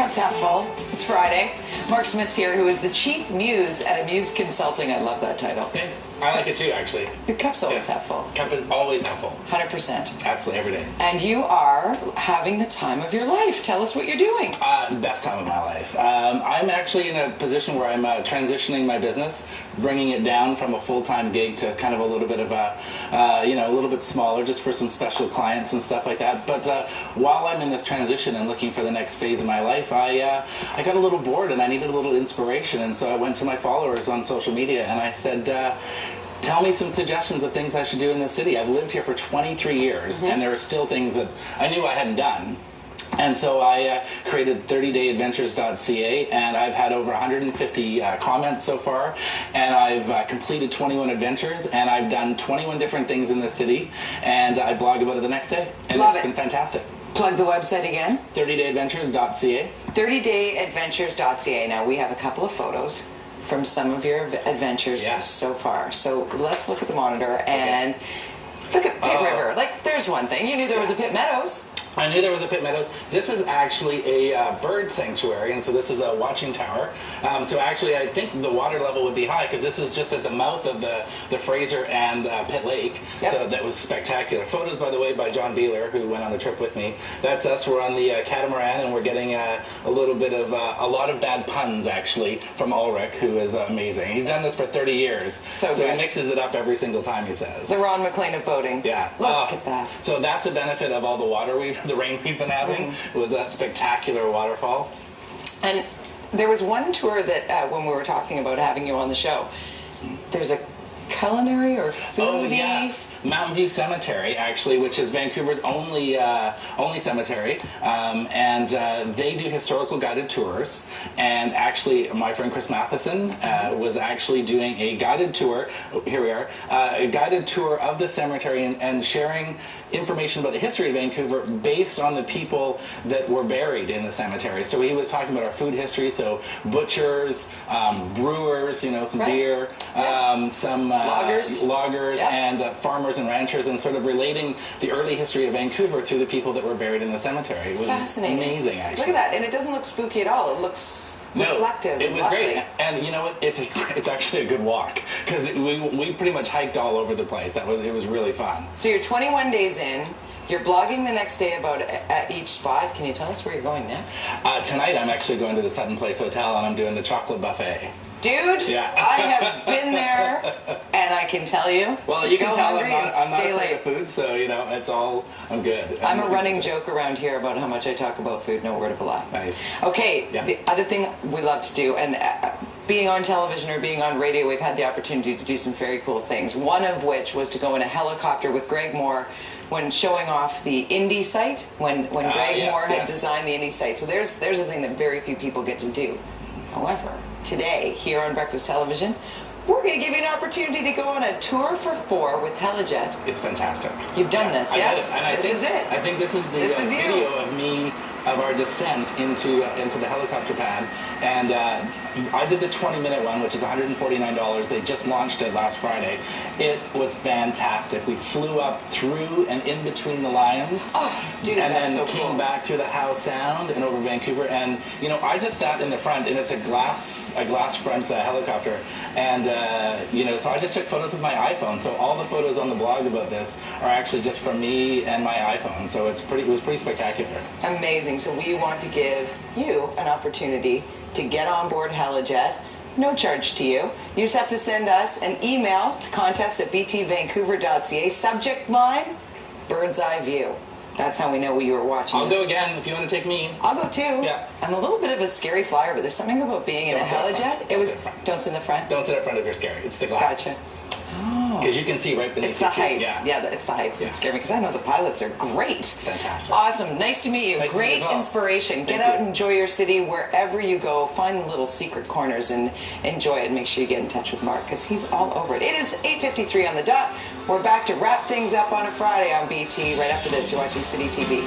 cup's half full. It's Friday. Marc Smith's here, who is the chief muse at Amuse Consulting. I love that title. Thanks. I like it too, actually. The cup's always half full. Cup is always half full. 100%. Absolutely, every day. And you are having the time of your life. Tell us what you're doing. Best time of my life. I'm actually in a position where I'm transitioning my business, bringing it down from a full-time gig to kind of a little bit of a, a little bit smaller, just for some special clients and stuff like that. But while I'm in this transition and looking for the next phase of my life, I got a little bored and I needed a little inspiration, and so I went to my followers on social media and I said, tell me some suggestions of things I should do in the city. I've lived here for 23 years, and there are still things that I knew I hadn't done. And so I created 30dayadventures.ca, and I've had over 150 comments so far, and I've completed 21 adventures, and I've done 21 different things in the city, and I blog about it the next day, and it's been fantastic. Plug the website again. 30dayadventures.ca. 30dayadventures.ca. Now, we have a couple of photos from some of your adventures so far. So let's look at the monitor and look at Pitt River. Like, there's one thing. You knew there was a Pitt Meadows. I knew there was a Pitt Meadows. This is actually a bird sanctuary, and so this is a watching tower. So actually, I think the water level would be high because this is just at the mouth of the Fraser and Pitt Lake. Yep. So that was spectacular. Photos, by the way, by John Beeler, who went on the trip with me. That's us. We're on the catamaran, and we're getting a little bit of a lot of bad puns actually from Ulrich, who is amazing. He's done this for 30 years, so he mixes it up every single time, he says. The Ron McLean of boating. Yeah. Look at that. So that's a benefit of all the water the rain we've been having, was that spectacular waterfall. And there was one tour that when we were talking about having you on the show, there's a culinary or foodie. Oh yes, Mountain View Cemetery, actually, which is Vancouver's only cemetery, and they do historical guided tours. And actually, my friend Chris Matheson was actually doing a guided tour. Here we are, a guided tour of the cemetery and sharing information about the history of Vancouver based on the people that were buried in the cemetery. So he was talking about our food history, so butchers, brewers, some beer, some loggers and farmers and ranchers, and sort of relating the early history of Vancouver through the people that were buried in the cemetery. It was fascinating. Amazing, actually. Look at that, and it doesn't look spooky at all. It looks reflective. It was great, and you know what? It's actually a good walk because we pretty much hiked all over the place. It was really fun. So you're 21 days in. You're blogging the next day about each spot. Can you tell us where you're going next? Tonight I'm actually going to the Sutton Place Hotel, and I'm doing the chocolate buffet. Dude, I have been there, and I can tell you. Well, you can tell I'm not afraid of food, so it's all, I'm good. I'm a running joke around here about how much I talk about food, no word of a lie. Nice. Okay, the other thing we love to do, and being on television or being on radio, we've had the opportunity to do some very cool things. One of which was to go in a helicopter with Greg Moore when showing off the Indy site, when Greg Moore had designed the Indy site. So there's a thing that very few people get to do. However, today, here on Breakfast Television, we're going to give you an opportunity to go on a tour for 4 with Helijet. It's fantastic. You've done this, yes? This is it. I think this is the video of me, of our descent into the helicopter pad, and I did the 20-minute one, which is $149. They just launched it last Friday. It was fantastic. We flew up through and in between the lions, and then came back through the Howe Sound and over Vancouver. And I just sat in the front, and it's a glass front helicopter, and so I just took photos with my iPhone. So all the photos on the blog about this are actually just from me and my iPhone. So it was pretty spectacular. Amazing. So we want to give you an opportunity to get on board Helijet, no charge to you. You just have to send us an email to contest@btvancouver.ca. Subject line, bird's eye view. That's how we know you were watching I'll go again if you want to take me. I'll go too. Yeah. I'm a little bit of a scary flyer, but there's something about being in a Helijet. Don't sit in the front. Don't sit up front if you're scary. It's the glass. Gotcha. Because you can see right beneath. It's the heights. Yeah, it's the heights that scare me, because I know the pilots are great. Fantastic. Awesome. Nice to meet you. Nice Great inspiration. Get out and enjoy your city wherever you go. Find the little secret corners and enjoy it. Make sure you get in touch with Marc, because he's all over it. It is 8:53 on the dot. We're back to wrap things up on a Friday on BT. Right after this, you're watching City TV.